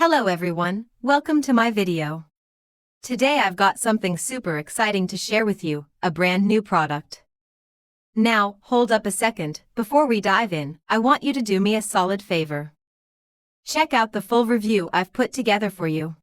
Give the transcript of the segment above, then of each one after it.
Hello everyone, welcome to my video. Today I've got something super exciting to share with you, a brand new product. Now, hold up a second, before we dive in, I want you to do me a solid favor. Check out the full review I've put together for you.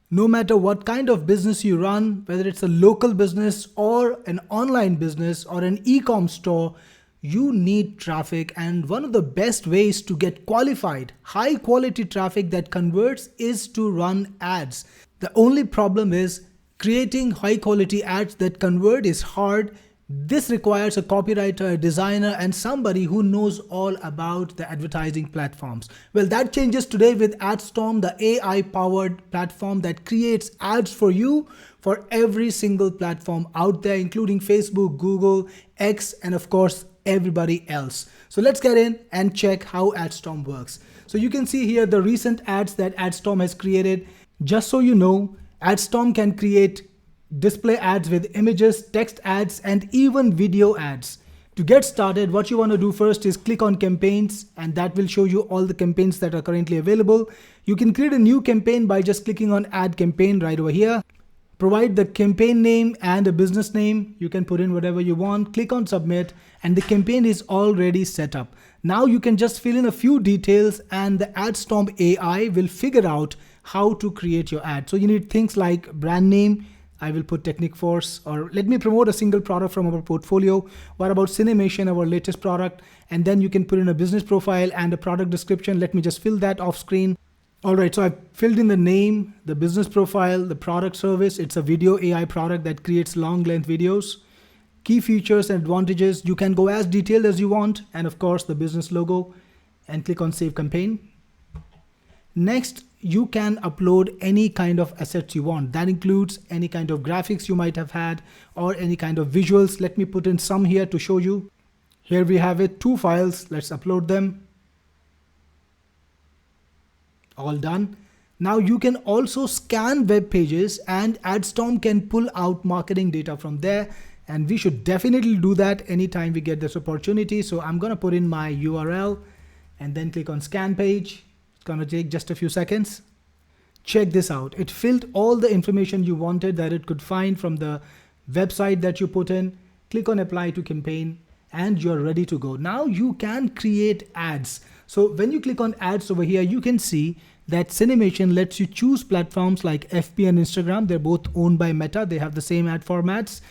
No matter what kind of business you run, whether it's a local business or an online business or an e-com store, you need traffic, and one of the best ways to get qualified, high quality traffic that converts is to run ads. The only problem is creating high quality ads that convert is hard. This requires a copywriter, a designer, and somebody who knows all about the advertising platforms. Well, that changes today with Adstorm, the AI-powered platform that creates ads for you for every single platform out there, including Facebook, Google, X, and of course, everybody else. So let's get in and check how Adstorm works. So you can see here the recent ads that Adstorm has created. Just so you know, Adstorm can create display ads with images, text ads, and even video ads. To get started, what you want to do first is click on campaigns, and that will show you all the campaigns that are currently available. You can create a new campaign by just clicking on add campaign right over here. Provide the campaign name and a business name. You can put in whatever you want, click on submit, and the campaign is already set up. Now you can just fill in a few details and the Adstorm AI will figure out how to create your ad. So you need things like brand name. I will put Technic Force, or let me promote a single product from our portfolio. What about Cinemation, our latest product? And then you can put in a business profile and a product description. Let me just fill that off screen. All right, so I've filled in the name, the business profile, the product service. It's a video AI product that creates long length videos. Key features and advantages. You can go as detailed as you want. And of course, the business logo, and click on save campaign. Next, you can upload any kind of assets you want. That includes any kind of graphics you might have had or any kind of visuals. Let me put in some here to show you. Here we have it, 2 files. Let's upload them. All done. Now you can also scan web pages, and Adstorm can pull out marketing data from there. And we should definitely do that anytime we get this opportunity. So I'm going to put in my URL and then click on scan page. It's going to take just a few seconds. Check this out. It filled all the information you wanted that it could find from the website that you put in. Click on apply to campaign and you're ready to go. Now you can create ads. So when you click on ads over here, you can see that Cinemation lets you choose platforms like FB and Instagram. They're both owned by Meta. They have the same ad formats.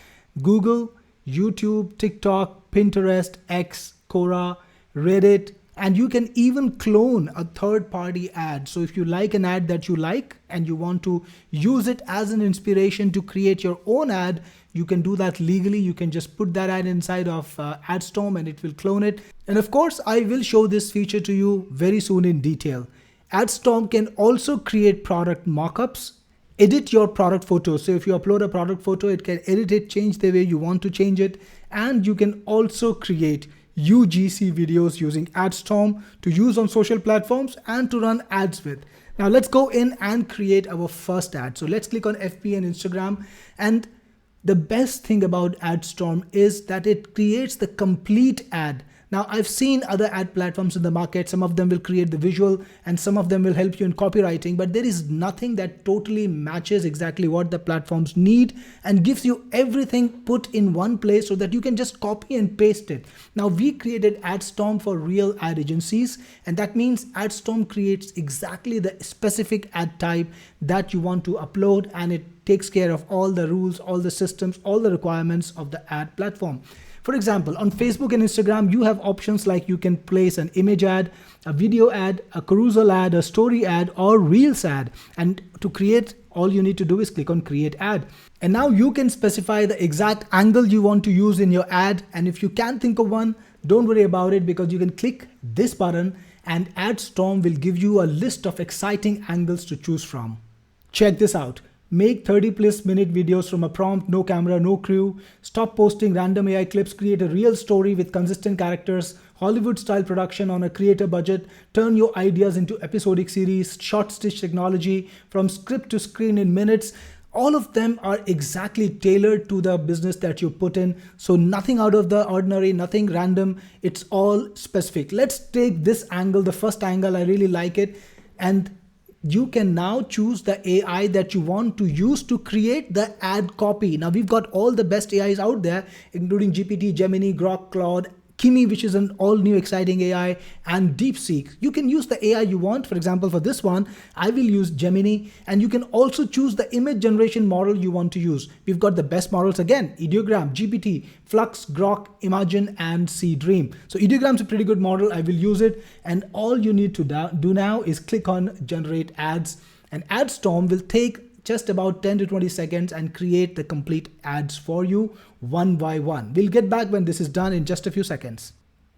Google, YouTube, TikTok, Pinterest, X, Quora, Reddit, and you can even clone a third-party ad. So if you like an ad that you like and you want to use it as an inspiration to create your own ad, you can do that legally. You can just put that ad inside of Adstorm and it will clone it. And of course, I will show this feature to you very soon in detail. Adstorm can also create product mockups, edit your product photo. So if you upload a product photo, it can edit it, change the way you want to change it. And you can also create UGC videos using Adstorm to use on social platforms and to run ads with. Now let's go in and create our first ad. So let's click on FB and Instagram. And the best thing about Adstorm is that it creates the complete ad. Now I've seen other ad platforms in the market. Some of them will create the visual and some of them will help you in copywriting, but there is nothing that totally matches exactly what the platforms need and gives you everything put in one place so that you can just copy and paste it. Now we created Adstorm for real ad agencies, and that means Adstorm creates exactly the specific ad type that you want to upload, and it takes care of all the rules, all the systems, all the requirements of the ad platform. For example, on Facebook and Instagram, you have options like you can place an image ad, a video ad, a carousel ad, a story ad, or Reels ad. And to create, all you need to do is click on create ad. And now you can specify the exact angle you want to use in your ad. And if you can't think of one, don't worry about it, because you can click this button and Adstorm will give you a list of exciting angles to choose from. Check this out. Make 30+ minute videos from a prompt, no camera, no crew. Stop posting random AI clips, create a real story with consistent characters, Hollywood style production on a creator budget, turn your ideas into episodic series, short stitch technology from script to screen in minutes. All of them are exactly tailored to the business that you put in. So nothing out of the ordinary, nothing random. It's all specific. Let's take this angle, the first angle. I really like it. And you can now choose the AI that you want to use to create the ad copy. Now we've got all the best AIs out there, including GPT, Gemini, Grok, Claude, Kimi, which is an all new exciting AI, and DeepSeek. You can use the AI you want. For example, for this one, I will use Gemini, and you can also choose the image generation model you want to use. We've got the best models again: Ideogram, GPT, Flux, Grok, Imagen, and Dream. So Ideogram's a pretty good model. I will use it, and all you need to do now is click on Generate Ads, and Adstorm will take just about 10 to 20 seconds and create the complete ads for you one by one. We'll get back when this is done in just a few seconds.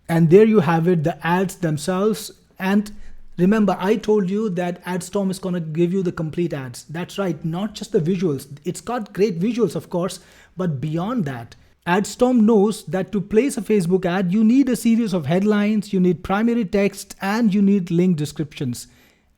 And there you have it, the ads themselves. And remember, I told you that Adstorm is going to give you the complete ads. That's right, not just the visuals. It's got great visuals, of course, but beyond that, Adstorm knows that to place a Facebook ad, you need a series of headlines, you need primary text, and you need link descriptions.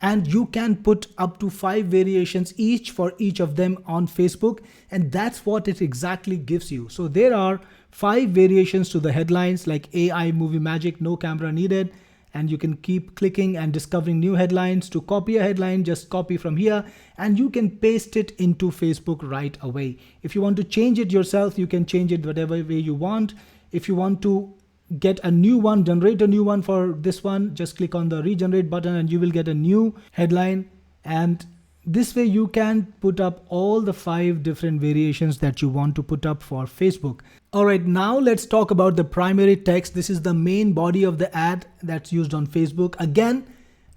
And you can put up to 5 variations each for each of them on Facebook, and that's what it exactly gives you. So there are 5 variations to the headlines, like AI movie magic, no camera needed, and you can keep clicking and discovering new headlines. To copy a headline, just copy from here and you can paste it into Facebook right away. If you want to change it yourself, you can change it whatever way you want. If you want to get a new one, generate a new one for this one, just click on the regenerate button and you will get a new headline. And this way you can put up all the 5 different variations that you want to put up for Facebook. All right, now let's talk about the primary text. This is the main body of the ad that's used on Facebook. Again,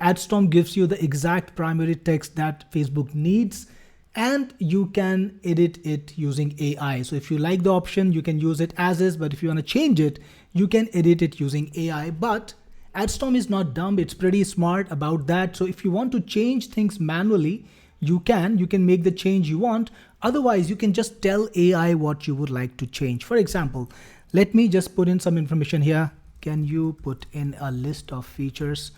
Adstorm gives you the exact primary text that Facebook needs, and you can edit it using AI. So if you like the option, you can use it as is, but if you want to change it, you can edit it using AI. But Adstorm is not dumb, it's pretty smart about that. So if you want to change things manually, you can make the change you want. Otherwise, you can just tell AI what you would like to change. For example, let me just put in some information here. Can you put in a list of features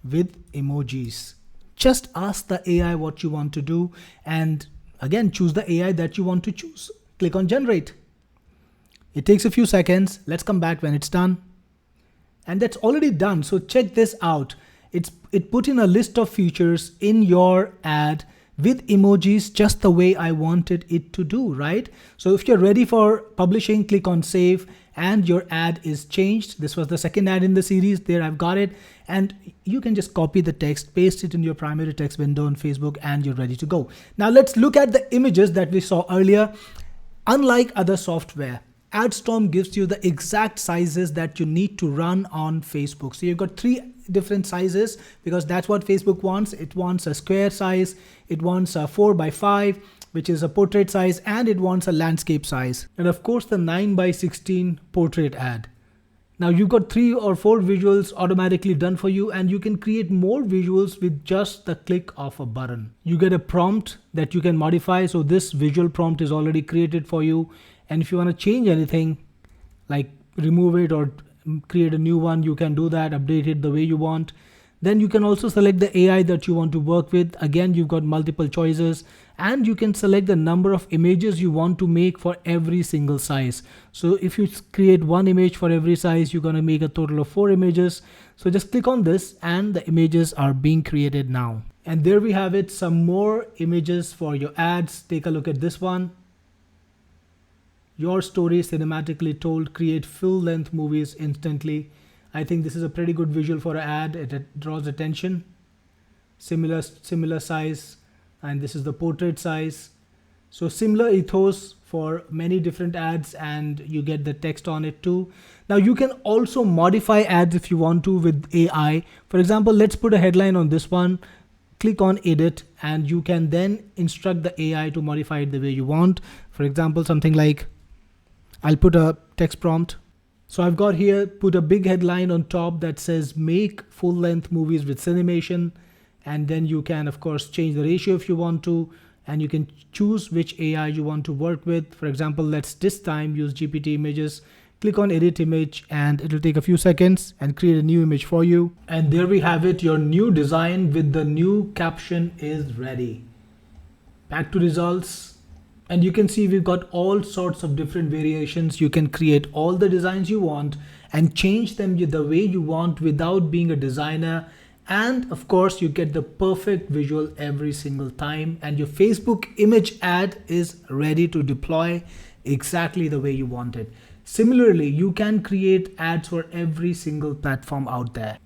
with emojis? Just ask the AI what you want to do, and again, choose the AI that you want to choose. Click on generate. It takes a few seconds. Let's come back when it's done. And that's already done. So check this out. It put in a list of features in your ad with emojis just the way I wanted it to do, right? So if you're ready for publishing, click on save and your ad is changed. This was the second ad in the series. There I've got it. And you can just copy the text, paste it in your primary text window on Facebook, and you're ready to go. Now let's look at the images that we saw earlier. Unlike other software, Adstorm gives you the exact sizes that you need to run on Facebook. So you've got 3 different sizes because that's what Facebook wants. It wants a square size, it wants a 4:5, which is a portrait size, and it wants a landscape size. And of course the 9:16 portrait ad. Now you've got 3 or 4 visuals automatically done for you, and you can create more visuals with just the click of a button. You get a prompt that you can modify. So this visual prompt is already created for you. And if you want to change anything, like remove it or create a new one, you can do that, update it the way you want. Then you can also select the AI that you want to work with. Again, you've got multiple choices, and you can select the number of images you want to make for every single size. So if you create 1 image for every size, you're going to make a total of 4 images. So just click on this and the images are being created now. And there we have it, some more images for your ads. Take a look at this one. Your story cinematically told, create full-length movies instantly. I think this is a pretty good visual for an ad. It draws attention. Similar size, and this is the portrait size. So similar ethos for many different ads, and you get the text on it too. Now you can also modify ads if you want to with AI. For example, let's put a headline on this one. Click on edit, and you can then instruct the AI to modify it the way you want. For example, something like, I'll put a text prompt. So I've got here, put a big headline on top that says make full-length movies with cinemation. And then you can, of course, change the ratio if you want to, and you can choose which AI you want to work with. For example, let's this time use GPT images. Click on edit image, and it'll take a few seconds and create a new image for you. And there we have it. Your new design with the new caption is ready. Back to results. And you can see we've got all sorts of different variations. You can create all the designs you want and change them the way you want without being a designer. And of course, you get the perfect visual every single time, and your Facebook image ad is ready to deploy exactly the way you want it. Similarly, you can create ads for every single platform out there.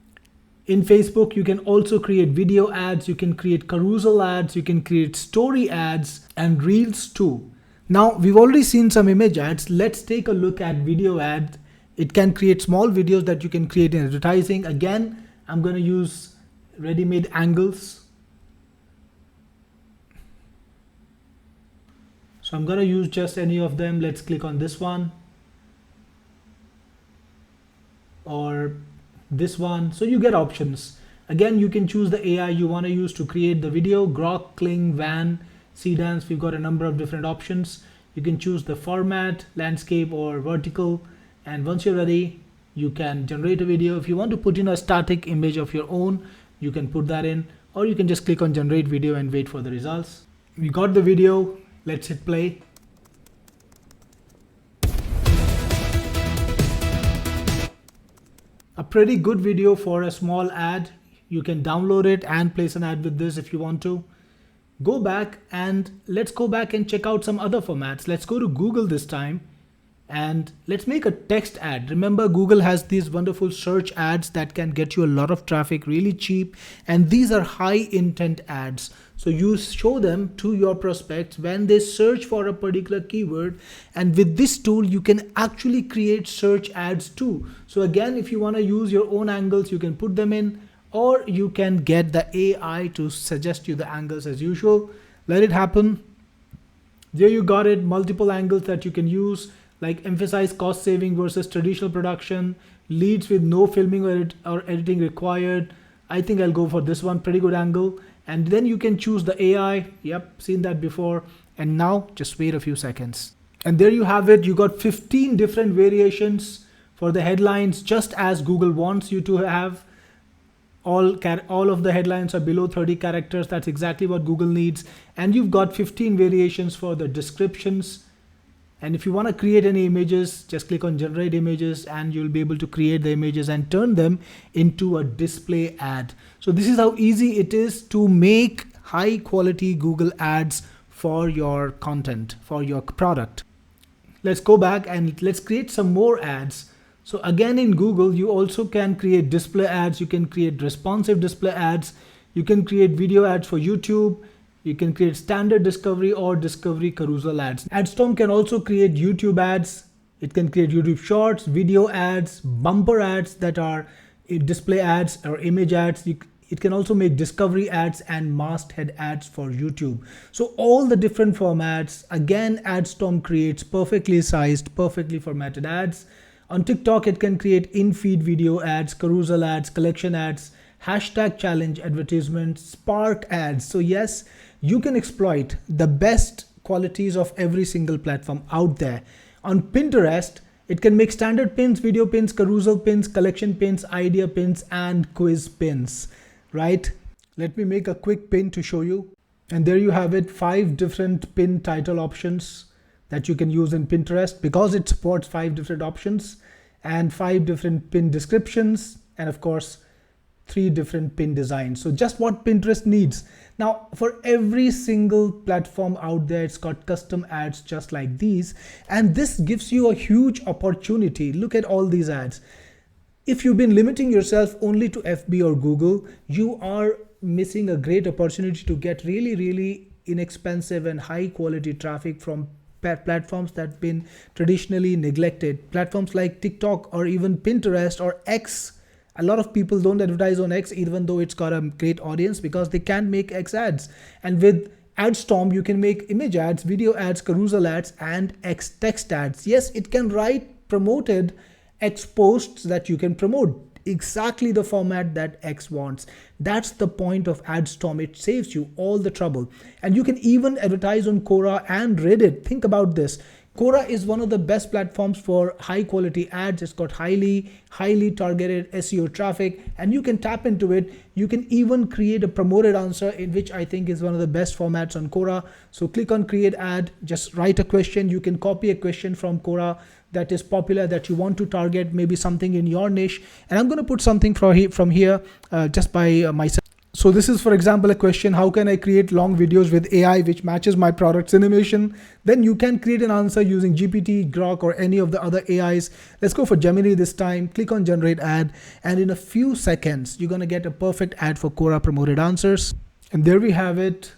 In Facebook, you can also create video ads, you can create carousel ads, you can create story ads and reels too. Now, we've already seen some image ads. Let's take a look at video ads. It can create small videos that you can create in advertising. Again, I'm going to use ready-made angles. So I'm going to use just any of them. Let's click on this one or this one. So you get options. Again, you can choose the AI you want to use to create the video. Grok, Kling, Van, Seedance. We've got a number of different options. You can choose the format, landscape or vertical. And once you're ready, you can generate a video. If you want to put in a static image of your own, you can put that in, or you can just click on generate video and wait for the results. We got the video. Let's hit play. A pretty good video for a small ad. You can download it and place an ad with this if you want to. Go back and let's go back and check out some other formats. Let's go to Google this time and let's make a text ad. Remember, Google has these wonderful search ads that can get you a lot of traffic really cheap, and these are high intent ads. So you show them to your prospects when they search for a particular keyword, and with this tool you can actually create search ads too. So again, if you want to use your own angles, you can put them in, or you can get the AI to suggest you the angles as usual. Let it happen. There you got it, multiple angles that you can use, like emphasize cost saving versus traditional production, leads with no filming or editing required. I think I'll go for this one, pretty good angle. And then you can choose the AI. Yep, seen that before. And now just wait a few seconds. And there you have it. You got 15 different variations for the headlines, just as Google wants you to have. All of the headlines are below 30 characters. That's exactly what Google needs. And you've got 15 variations for the descriptions. And if you want to create any images, just click on generate images and you'll be able to create the images and turn them into a display ad. So this is how easy it is to make high quality Google ads for your content, for your product. Let's go back and let's create some more ads. So again, in Google, you also can create display ads. You can create responsive display ads. You can create video ads for YouTube. You can create standard discovery or discovery carousel ads. Adstorm can also create YouTube ads. It can create YouTube shorts, video ads, bumper ads that are display ads or image ads. It can also make discovery ads and masthead ads for YouTube. So all the different formats, again, Adstorm creates perfectly sized, perfectly formatted ads. On TikTok, it can create in-feed video ads, carousel ads, collection ads, hashtag challenge advertisements, spark ads. So yes, you can exploit the best qualities of every single platform out there. On Pinterest, it can make standard pins, video pins, carousel pins, collection pins, idea pins, and quiz pins, right? Let me make a quick pin to show you. And there you have it, 5 different pin title options that you can use in Pinterest because it supports 5 different options and 5 different pin descriptions, and of course, 3 different pin designs. So just what Pinterest needs. Now, for every single platform out there, it's got custom ads just like these. And this gives you a huge opportunity. Look at all these ads. If you've been limiting yourself only to FB or Google, you are missing a great opportunity to get really, really inexpensive and high quality traffic from platforms that have been traditionally neglected. Platforms like TikTok or even Pinterest or X. A lot of people don't advertise on X even though it's got a great audience because they can't make X ads. And with Adstorm, you can make image ads, video ads, carousel ads, and X text ads. Yes, it can write promoted X posts that you can promote. Exactly the format that X wants. That's the point of Adstorm. It saves you all the trouble. And you can even advertise on Quora and Reddit. Think about this. Quora is one of the best platforms for high quality ads. It's got highly targeted SEO traffic, and you can tap into it. You can even create a promoted answer, in which I think is one of the best formats on Quora. So click on create ad, just write a question. You can copy a question from Quora that is popular, that you want to target, maybe something in your niche. And I'm going to put something from here just by myself. So this is, for example, a question: how can I create long videos with AI which matches my product's animation? Then you can create an answer using GPT, Grok, or any of the other AIs. Let's go for Gemini this time. Click on generate ad, and in a few seconds, you're going to get a perfect ad for Quora promoted answers. And there we have it.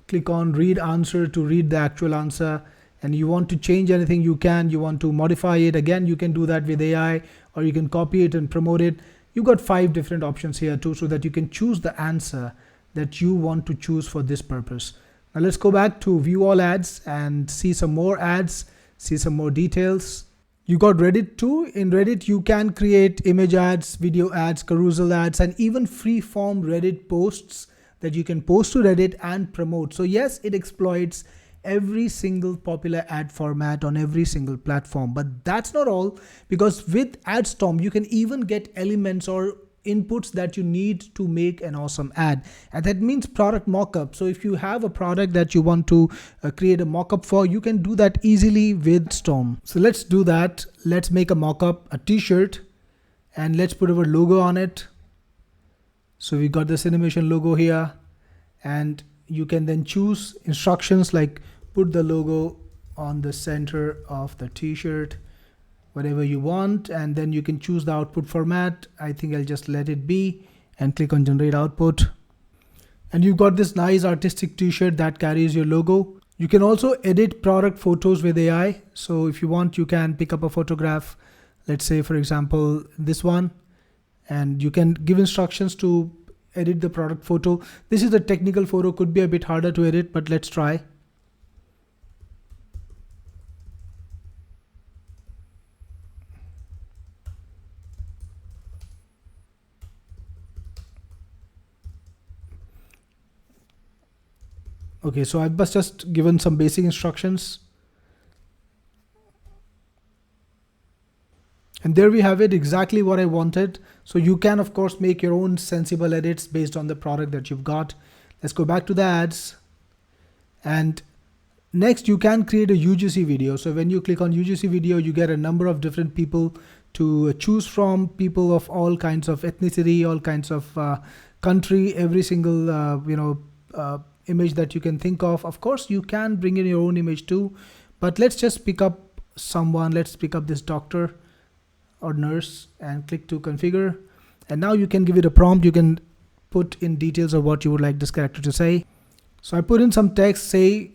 Click on read answer to read the actual answer. And you want to change anything, you can. You want to modify it, again, you can do that with AI, or you can copy it and promote it. You've got 5 different options here too, so that you can choose the answer that you want to choose for this purpose. Now let's go back to view all ads and see some more ads, see some more details. You got Reddit too. In Reddit, you can create image ads, video ads, carousel ads, and even free form Reddit posts that you can post to Reddit and promote. So yes, it exploits every single popular ad format on every single platform. But that's not all, because with Adstorm, you can even get elements or inputs that you need to make an awesome ad. And that means product mockup. So if you have a product that you want to create a mockup for, you can do that easily with Adstorm. So let's do that. Let's make a mockup, a t-shirt, and let's put our logo on it. So we got this animation logo here, and you can then choose instructions like put the logo on the center of the t-shirt, whatever you want, and then you can choose the output format. I think I'll just let it be and click on generate output. And you've got this nice artistic t-shirt that carries your logo. You can also edit product photos with AI. So if you want, you can pick up a photograph, let's say for example this one, and you can give instructions to edit the product photo. This is a technical photo, could be a bit harder to edit, but let's try. Okay, so I've just given some basic instructions. And there we have it, exactly what I wanted. So you can of course make your own sensible edits based on the product that you've got. Let's go back to the ads. And next you can create a UGC video. So when you click on UGC video, you get a number of different people to choose from, people of all kinds of ethnicity, all kinds of country, every single image that you can think of. Of course, you can bring in your own image too, but let's just pick up someone. Let's pick up this doctor or nurse and click to configure. And now you can give it a prompt. You can put in details of what you would like this character to say. So I put in some text, say,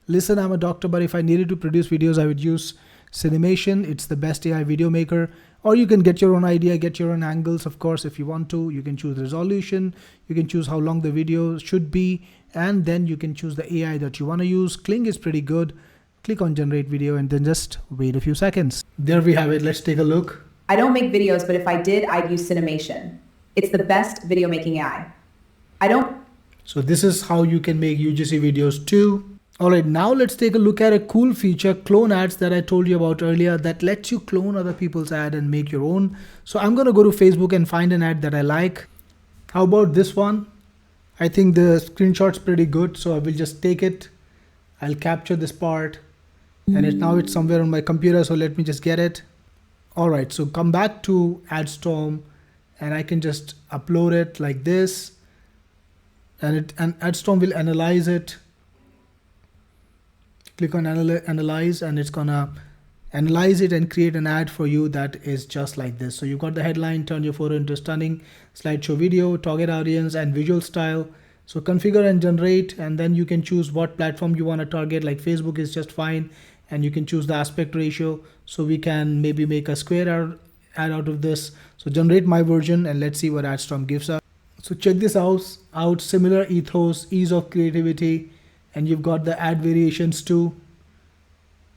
listen, I'm a doctor, but if I needed to produce videos, I would use Cinemation. It's the best AI video maker. Or you can get your own idea, get your own angles. Of course, if you want to, you can choose resolution. You can choose how long the video should be. And then you can choose the AI that you want to use. Kling is pretty good. Click on generate video and then just wait a few seconds. There we have it. Let's take a look. I don't make videos, but if I did, I'd use Cinemation. It's the best video making AI. So this is how you can make UGC videos too. Alright, now let's take a look at a cool feature, clone ads, that I told you about earlier, that lets you clone other people's ad and make your own. So I'm going to go to Facebook and find an ad that I like. How about this one? I think the screenshot's pretty good, so I will just take it. I'll capture this part, and now it's somewhere on my computer, so let me just get it. Alright, so come back to Adstorm, and I can just upload it like this, and Adstorm will analyze it. Click on analyze, and it's gonna analyze it and create an ad for you that is just like this. So you've got the headline, turn your photo into stunning slideshow video, target audience, and visual style. So configure and generate, and then you can choose what platform you want to target. Like Facebook is just fine, and you can choose the aspect ratio. So we can maybe make a square ad out of this. So generate my version, and let's see what Adstorm gives us. So check this out, similar ethos, ease of creativity, and you've got the ad variations too.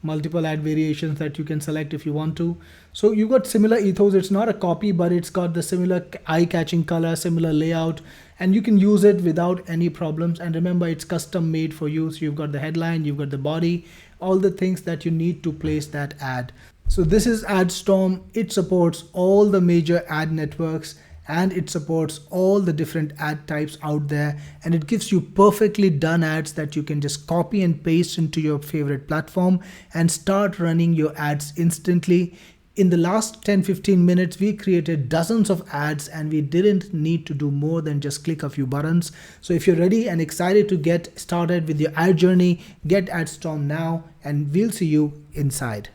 multiple ad variations that you can select if you want to. So you got similar ethos. It's not a copy, but it's got the similar eye-catching color, similar layout, and you can use it without any problems. And remember, it's custom made for you. So you've got the headline, you've got the body, all the things that you need to place that ad. So this is Adstorm. It supports all the major ad networks, and it supports all the different ad types out there, and it gives you perfectly done ads that you can just copy and paste into your favorite platform and start running your ads instantly. In the last 10-15 minutes, we created dozens of ads and we didn't need to do more than just click a few buttons. So if you're ready and excited to get started with your ad journey, get Adstorm now, and we'll see you inside.